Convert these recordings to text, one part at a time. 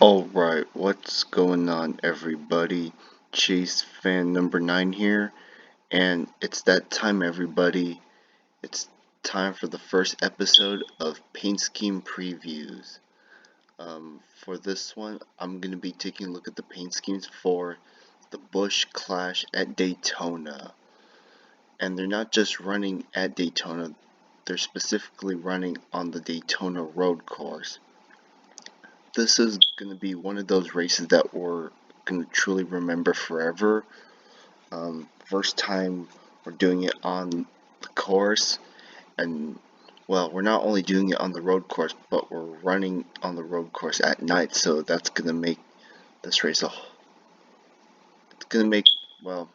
Alright, what's going on, everybody? Chase fan number 9 here, and it's that time, everybody. It's time for the first episode of Paint Scheme Previews. For this one, I'm going to be taking a look at the paint schemes for the Busch Clash at Daytona. And they're not just running at Daytona, they're specifically running on the Daytona road course. This is going to be one of those races that we're going to truly remember forever. First time we're doing it on the course, and well, we're not only doing it on the road course, but we're running on the road course at night, so that's going to make this race it's going to make, well,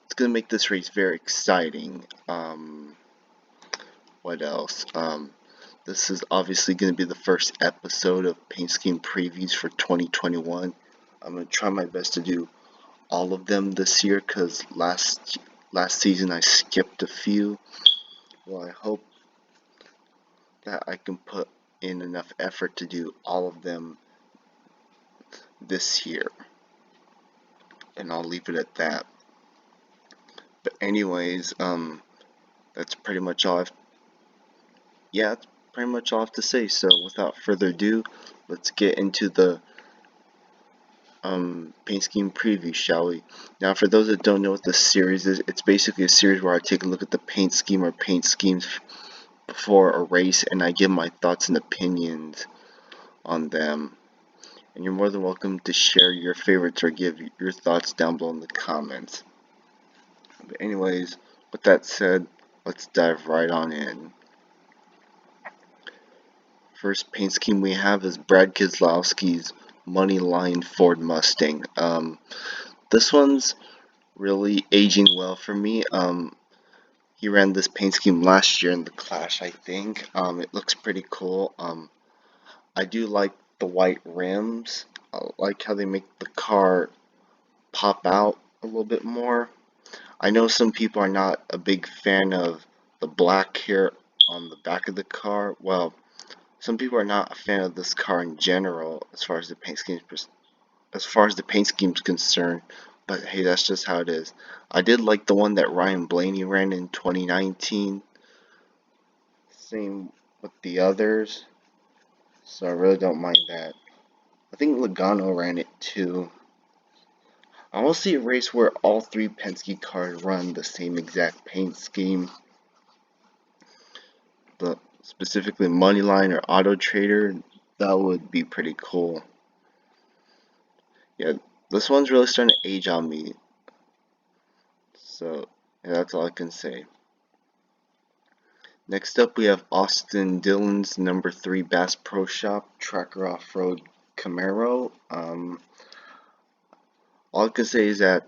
it's going to make this race very exciting. What else? This is obviously going to be the first episode of Paint Scheme Previews for 2021. I'm going to try my best to do all of them this year because last season I skipped a few. Well, I hope that I can put in enough effort to do all of them this year. And I'll leave it at that. But anyways, that's pretty much all that's pretty much all I have to say. So without further ado, let's get into the paint scheme preview, shall we? Now, for those that don't know what this series is, it's basically a series where I take a look at the paint scheme or paint schemes before a race, and I give my thoughts and opinions on them. And you're more than welcome to share your favorites or give your thoughts down below in the comments. But anyways, with that said, let's dive right on in. First paint scheme we have is Brad Kizlowski's Moneyline Ford Mustang. This one's really aging well for me. He ran this paint scheme last year in the Clash, I think. It looks pretty cool. I do like the white rims. I like how they make the car pop out a little bit more. I know some people are not a big fan of the black here on the back of the car. Well, some people are not a fan of this car in general as far as the paint scheme's concerned. But hey, that's just how it is. I did like the one that Ryan Blaney ran in 2019. Same with the others. So I really don't mind that. I think Logano ran it too. I want to see a race where all three Penske cars run the same exact paint scheme. Specifically Moneyline or Auto Trader, that would be pretty cool. Yeah, this one's really starting to age on me. So, yeah, that's all I can say. Next up, we have Austin Dillon's number 3 Bass Pro Shop Tracker Off-Road Camaro. All I can say is that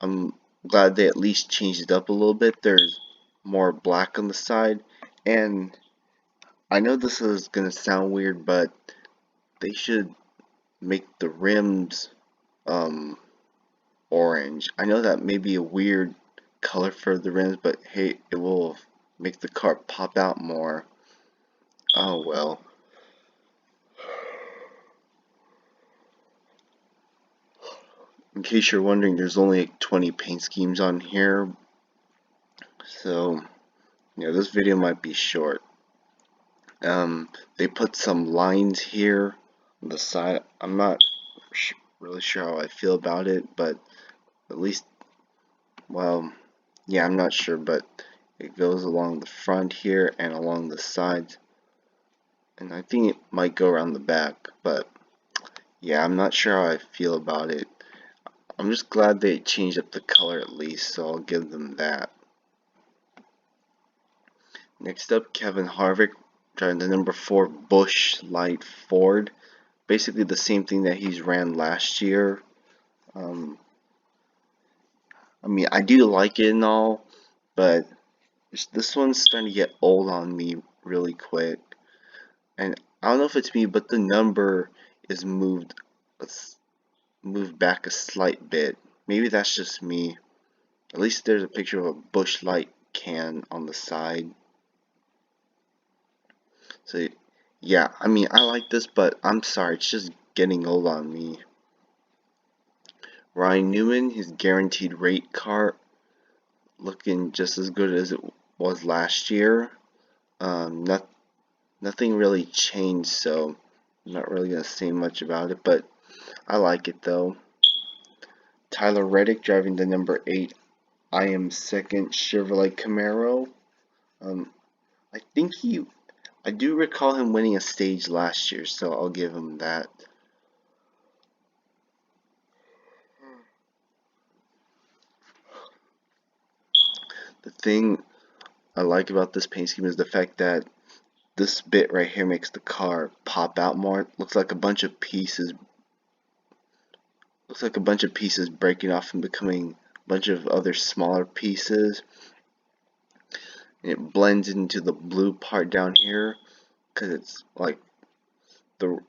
I'm glad they at least changed it up a little bit. There's more black on the side, and I know this is gonna sound weird, but they should make the rims orange. I know that may be a weird color for the rims, but hey, it will make the car pop out more. Oh well. In case you're wondering, there's only like 20 paint schemes on here, so this video might be short. They put some lines here on the side. I'm not really sure how I feel about it, but at least, well, yeah, I'm not sure, but it goes along the front here and along the sides, and I think it might go around the back, but yeah, I'm not sure how I feel about it. I'm just glad they changed up the color at least, so I'll give them that. Next up, Kevin Harvick driving the number 4 Busch Light Ford. Basically the same thing that he's ran last year. I mean, I do like it and all, but this one's starting to get old on me really quick. And I don't know if it's me, but the number is moved back a slight bit. Maybe that's just me. At least there's a picture of a Busch Light can on the side. So yeah, I mean, I like this, but I'm sorry, it's just getting old on me. Ryan Newman, his guaranteed rate car, looking just as good as it was last year. Nothing really changed, so I'm not really going to say much about it, but I like it though. Tyler Reddick driving the number 8 I Am Second Chevrolet Camaro. I do recall him winning a stage last year, so I'll give him that. The thing I like about this paint scheme is the fact that this bit right here makes the car pop out more. It looks like a bunch of pieces. Looks like a bunch of pieces breaking off and becoming a bunch of other smaller pieces. And it blends into the blue part down here because it's like the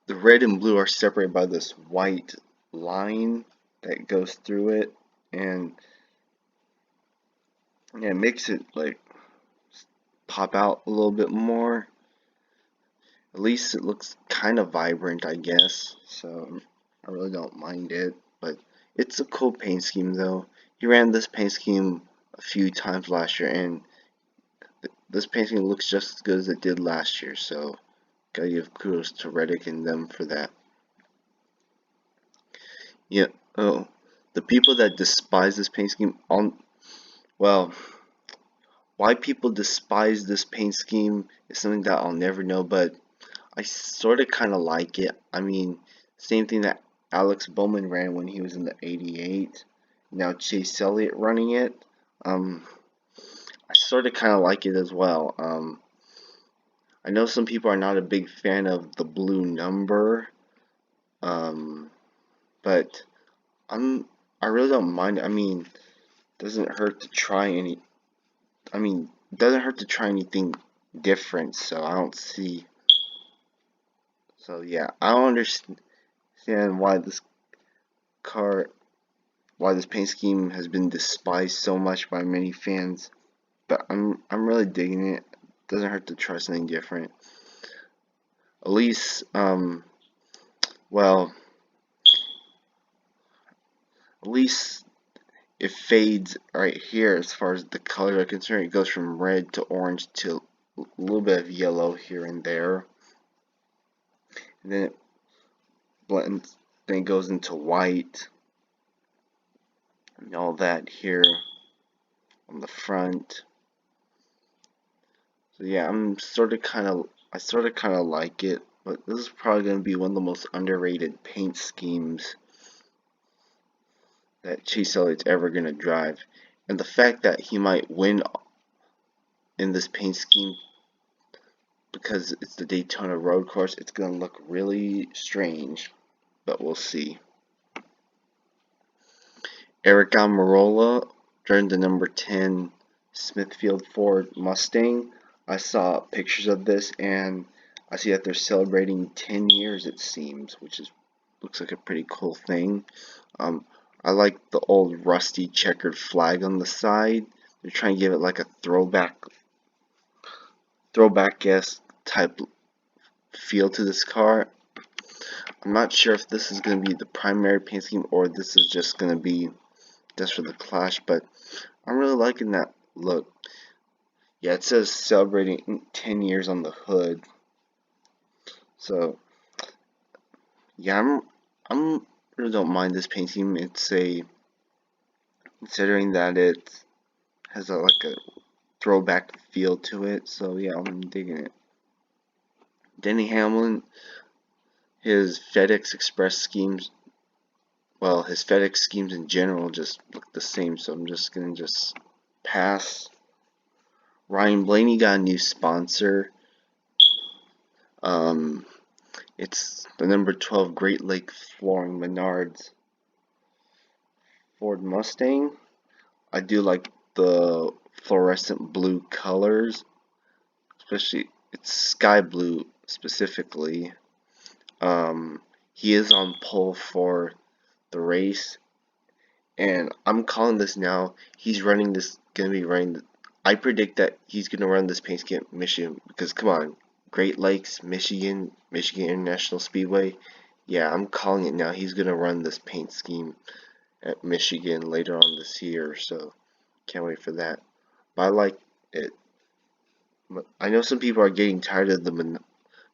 red and blue are separated by this white line that goes through it, and yeah, it makes it like pop out a little bit more. At least it looks kind of vibrant, I guess, so I really don't mind it. But it's a cool paint scheme though. He ran this paint scheme a few times last year, and this paint scheme looks just as good as it did last year, so gotta give kudos to Reddick and them for that. Yeah, oh, the people that despise this paint scheme, well, why people despise this paint scheme is something that I'll never know, but I sort of kind of like it. I mean, same thing that Alex Bowman ran when he was in the 88. Now Chase Elliott running it. I sort of kind of like it as well. I know some people are not a big fan of the blue number, but I really don't mind it. I mean, doesn't hurt to try any. I mean, doesn't hurt to try anything different. So I don't see. So yeah, I don't understand why this paint scheme has been despised so much by many fans. But I'm really digging it. Doesn't hurt to try something different. At least, well, at least it fades right here as far as the colors are concerned. It goes from red to orange to a little bit of yellow here and there. And then it blends, then it goes into white and all that here on the front. So yeah, I sort of kind of like it, but this is probably going to be one of the most underrated paint schemes that Chase Elliott's ever going to drive. And the fact that he might win in this paint scheme because it's the Daytona road course, it's going to look really strange, but we'll see. Eric Almirola driving the number 10 Smithfield Ford Mustang. I saw pictures of this, and I see that they're celebrating 10 years, it seems, which looks like a pretty cool thing. I like the old rusty checkered flag on the side. They're trying to give it like a throwback-esque type feel to this car. I'm not sure if this is going to be the primary paint scheme or this is just going to be just for the clash, but I'm really liking that look. Yeah, it says celebrating 10 years on the hood. So yeah, I'm really don't mind this paint scheme. Considering that it has like a throwback feel to it. So yeah, I'm digging it. Denny Hamlin, his FedEx Express schemes, well, his FedEx schemes in general just look the same. So I'm just gonna pass. Ryan Blaney got a new sponsor. It's the number 12 Great Lake Flooring Menards Ford Mustang. I do like the fluorescent blue colors, especially it's sky blue specifically. He is on pole for the race, and I'm calling this now. He's running this, gonna be running. I predict that he's gonna run this paint scheme at Michigan because come on, Great Lakes, Michigan International Speedway. Yeah, I'm calling it now. He's gonna run this paint scheme at Michigan later on this year, so can't wait for that. But I like it. I know some people are getting tired of the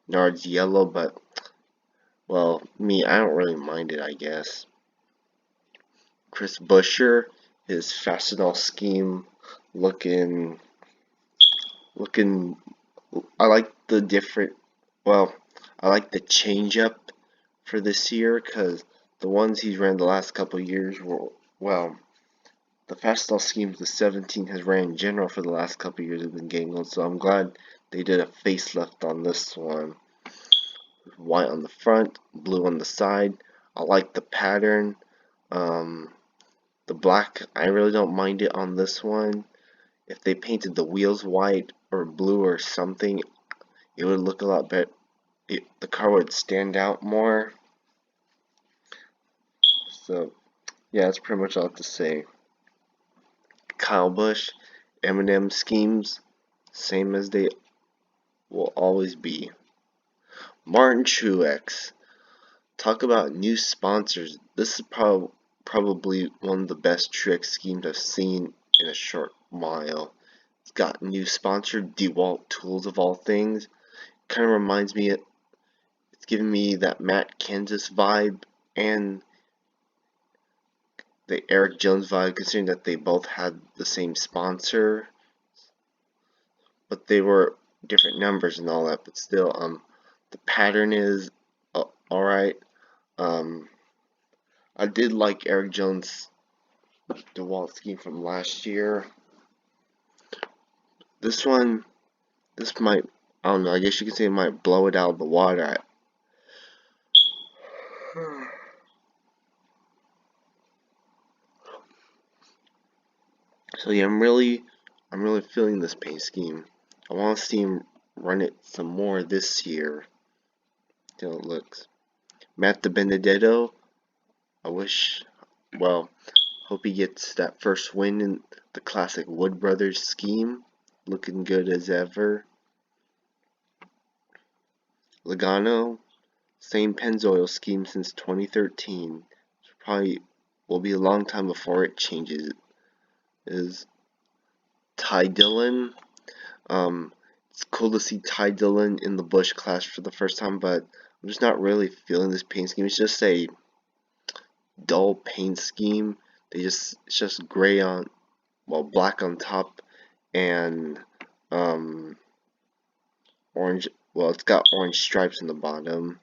Menards yellow, but well, me, I don't really mind it, I guess. Chris Buescher, his Fastenal scheme looking looking I like the different well, I like the change up for this year because the ones he's ran the last couple of years were well, the Fastenal schemes the 17 has ran in general for the last couple of years have been getting old, so I'm glad they did a facelift on this one. White on the front, blue on the side. I like the pattern. Um, the black, I really don't mind it on this one. If they painted the wheels white or blue or something, it would look a lot better. The car would stand out more. So, yeah, that's pretty much all I have to say. Kyle Busch, Eminem schemes, same as they will always be. Martin Truex, talk about new sponsors. This is probably one of the best Truex schemes I've seen in a short while. It's got new sponsor, DeWalt Tools of all things. Kind of reminds me, it's giving me that Matt Kansas vibe and the Eric Jones vibe, considering that they both had the same sponsor, but they were different numbers and all that. But still, the pattern is alright. I did like Eric Jones' DeWalt scheme from last year. This one, this might, I don't know, I guess you could say it might blow it out of the water. So yeah, I'm really feeling this paint scheme. I want to see him run it some more this year. See how it looks. Matt DiBenedetto, I wish, well, hope he gets that first win in the classic Wood Brothers scheme. Looking good as ever. Logano, same Pennzoil scheme since 2013. Probably will be a long time before it changes. Is Dillon. It's cool to see Dillon in the Busch class for the first time, but I'm just not really feeling this paint scheme. It's just a dull paint scheme. It's just gray on, well, black on top and orange. Well, it's got orange stripes in the bottom,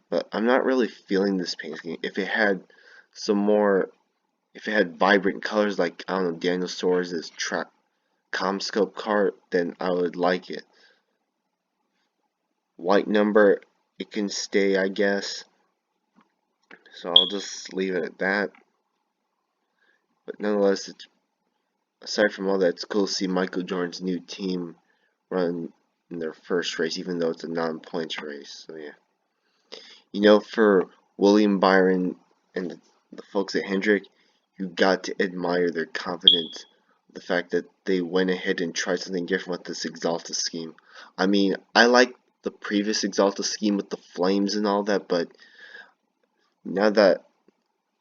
but I'm not really feeling this paint scheme. If it had vibrant colors like, I don't know, Daniel Suarez's Comscope car, then I would like it. White number, it can stay, I guess. So I'll just leave it at that. But nonetheless, aside from all that, it's cool to see Michael Jordan's new team run in their first race, even though it's a non-points race. So yeah. You know, for William Byron and the folks at Hendrick, you got to admire their confidence. The fact that they went ahead and tried something different with this Exalta scheme. I mean, I like the previous Exalta scheme with the flames and all that, but now that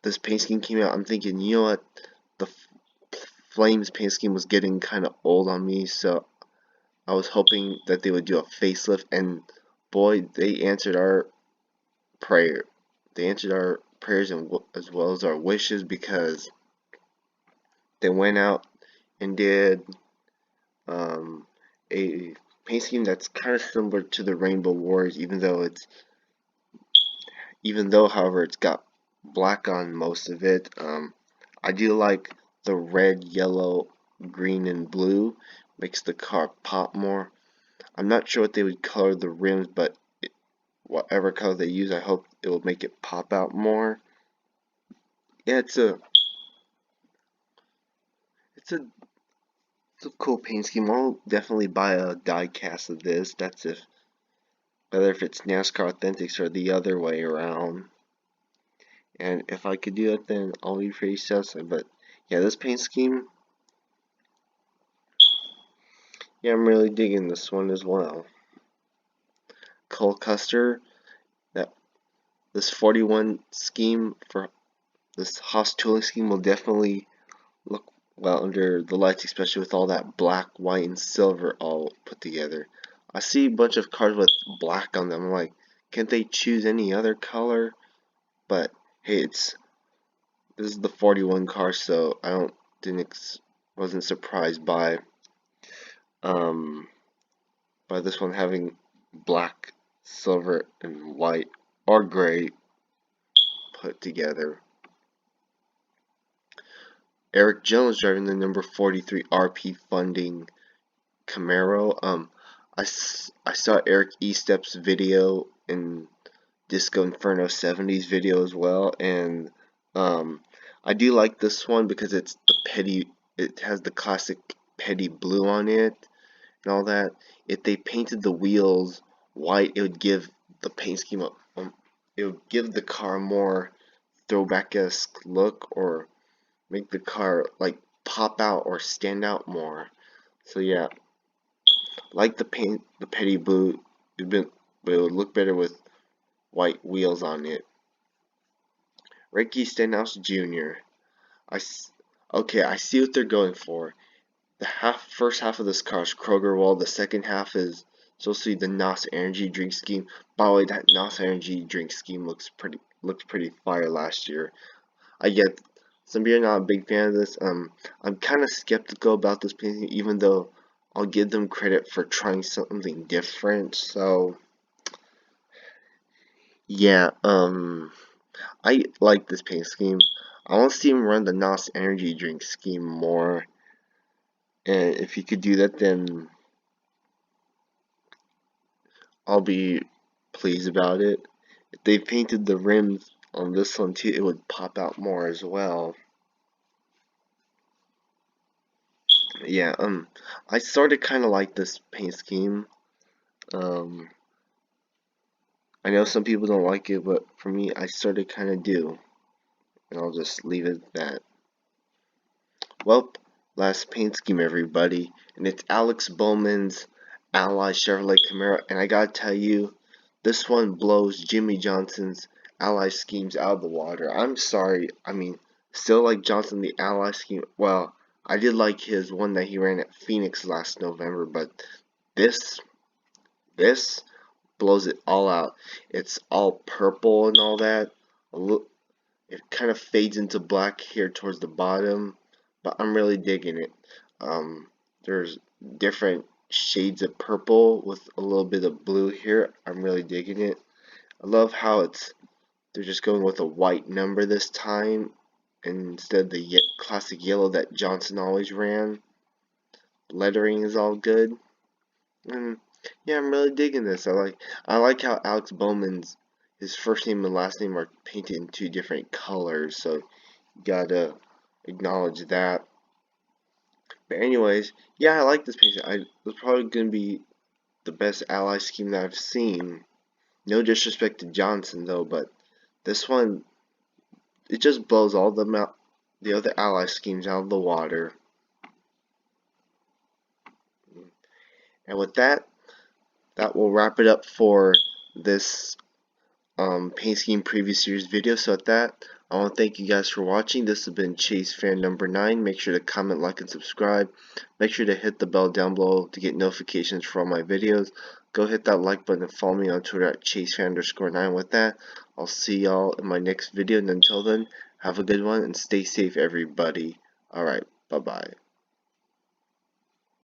this paint scheme came out, I'm thinking, you know what, the flames paint scheme was getting kind of old on me, so I was hoping that they would do a facelift, and boy, they answered our prayer. They answered our prayers and as well as our wishes, because they went out and did a paint scheme that's kind of similar to the Rainbow Wars, even though however it's got black on most of it. I do like the red, yellow, green, and blue. Makes the car pop more. I'm not sure what they would color the rims, but whatever color they use, I hope it will make it pop out more. Yeah, it's a cool paint scheme. I'll definitely buy a die cast of this. That's whether if it's NASCAR Authentics or the other way around. And if I could do that, then I'll be pretty satisfied. But yeah, this paint scheme, yeah, I'm really digging this one as well. Cole Custer, that this 41 scheme for this Haas tooling scheme will definitely look well under the lights, especially with all that black, white, and silver all put together. I see a bunch of cars with black on them. I'm like, can't they choose any other color? But hey, this is the 41 car, so I wasn't surprised um by this one having black, silver, and white or gray put together. Eric Jones driving the number 43 RP Funding Camaro. I saw Eric Estep's video and Disco Inferno 70s video as well, and I do like this one because it has the classic petty blue on it and all that. If they painted the wheels white, it would give the paint scheme it would give the car more throwback-esque look, or make the car like pop out or stand out more. So yeah, like the petty blue, but it would look better with white wheels on it. Ricky Stenhouse Jr. Okay, I see what they're going for. The first half of this car is Kroger Wall. The second half is supposed to be the NOS Energy Drink Scheme. By the way, that NOS Energy Drink Scheme looked pretty fire last year. I get some people are not a big fan of this. I'm kind of skeptical about this painting, even though I'll give them credit for trying something different. So yeah, I like this paint scheme. I want to see him run the NOS Energy Drink Scheme more, and if he could do that, then I'll be pleased about it. If they painted the rims on this one too, it would pop out more as well. Yeah, I sort of kind of like this paint scheme. I know some people don't like it, but for me, I sort of kind of do. And I'll just leave it at that. Well, last paint scheme, everybody. And it's Alex Bowman's Ally Chevrolet Camaro. And I gotta tell you, this one blows Jimmy Johnson's Ally schemes out of the water. I'm sorry. I mean, still like Johnson, the Ally scheme. Well, I did like his one that he ran at Phoenix last November, but this blows it all out. It's all purple and all that. It kind of fades into black here towards the bottom, but I'm really digging it. There's different shades of purple with a little bit of blue here. I'm really digging it. I love how they're just going with a white number this time instead of the classic yellow that Johnson always ran. Lettering is all good. And yeah, I'm really digging this. I like how Alex Bowman's his first name and last name are painted in two different colors, so you gotta acknowledge that. But anyways, yeah, I like this painting. It's probably gonna be the best ally scheme that I've seen. No disrespect to Johnson though, but this one, it just blows all the other ally schemes out of the water. And with that will wrap it up for this paint scheme previous year's video. So at that, I want to thank you guys for watching. This has been Chase Fan number 9. Make sure to comment, like, and subscribe. Make sure to hit the bell down below to get notifications for all my videos. Go hit that like button and follow me on Twitter at ChaseFan_9. With that, I'll see y'all in my next video. And until then, have a good one and stay safe, everybody. Alright, bye-bye.